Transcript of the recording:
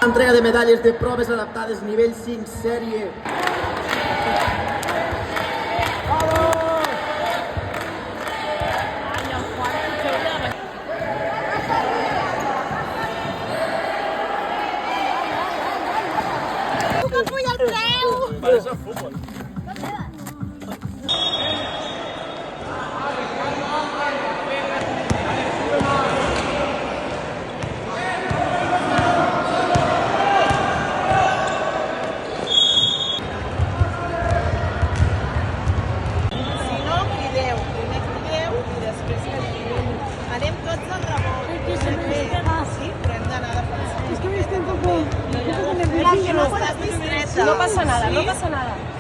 Entrega de medalles de proves adaptades nivell 5 sèrie. Que vull el preu! Parece el futbol. Anem tots al rebot. Sí, però hem d'anar de pressa. Es que me estoy un poco nerviosa. Estàs distreta. No pasa nada, no pasa nada.